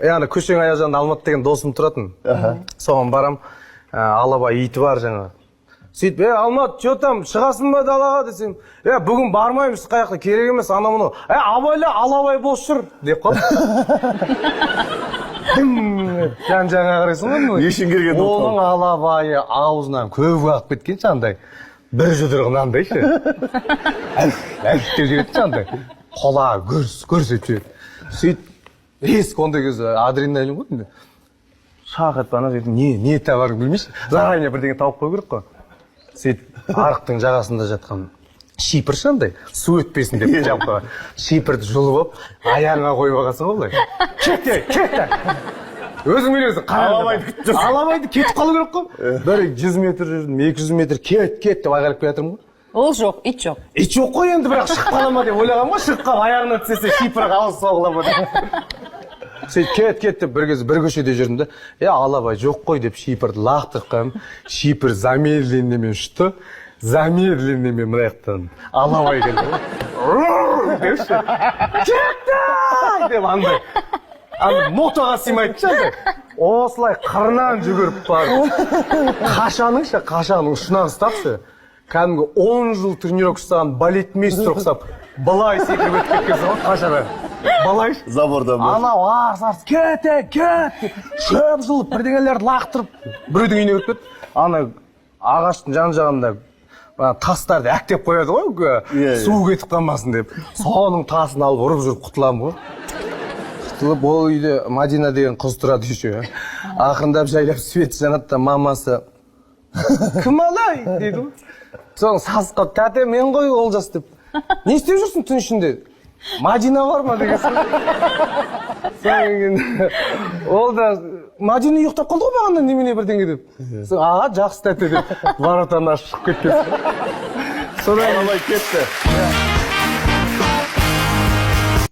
яғни көшең аяқ жағында Алмат деген досым тұратын. Соған барам, алабай иті бар жаңа. Сөйтіп, Алмат, че там, шығасың ба далаға десем, бүгін бармаймыз қаяқта, керек емес, ана мұны. Абайла, алабай бос жүр, деп қалды. Жан-жаңа қарайсың ғой? Ешін келген оның алабайы аузынан көбі ақ кеткен жандай. Бір жұдырығынан ше. Әліп жүретін жандай. Қола көрс етіп жүреді. Сөйтіп, реск ондай кез адреналин ғой. Шақ етіп ана жерде не табарын білмейші. Заранее бірдеңе тауып қой керек қой. Сөйтіп, арықтың жағасында жатқан шипір шандай, су өтпесін деп жауып қойған. Шипірді жұлып ап, аяғыңа қойып алғансың ғой былай. Кетті. Өзің білесің, алабайды кетіп қалу керек қой. Бір 100 метр жүрдім, 200 метр кет деп айғайлап келе жатырмын ғой. Ол жоқ, ит жоқ. Ит жоқ қой енді, бірақ шығып қала ма деп ойлағам ғой, шығып қалып аяғына түсесе шипірға ауыз соғыла ма деп. Сөйтіп кет деп бір көшеде жүрдім де, алабай жоқ қой деп шипірді лақтырып қойдым. Шипір замедленныймен ұшты, замедленныймен мына жақтан алабай келді ғой. Депші, кетті деп андай. Мотоға сыймайды ше. Осылай қырынан жүгіріп барып, қашаның ұшынан ұстапшы. Кәдімгі 10 жыл тренировка жасаған балетмейстер ұқсап, былай секіріп өтіп кеткенсің ғой қашаға. Балай забордан ба? Анау арс кет шөп жылып бірдеңелерді лақтырып біреудің үйіне өтіп кетті. Ана ағаштың жан-жағында тастарды әктеп қояды ғой, су кетіп қалмасын деп. Соның тасын алып ұрып жүріп құтыламын ғой. Құтылып, ол үйде Мадина деген қыз тұрады еще. Ақырындап жайлап свет жанады да мамасы кім алай дейді ғой. Соң сасып қалып, тәте мен ғой Олжас деп. Не істеп жүрсің түн ішінде? Мадина бар ма деген соң. Ол да Мадина ұйықтап қалды ғой бағаннан немене бірдеңе деп. Соң жақсы тәте деп воротаны ашып шығып кеткен. Содан алабай кетті.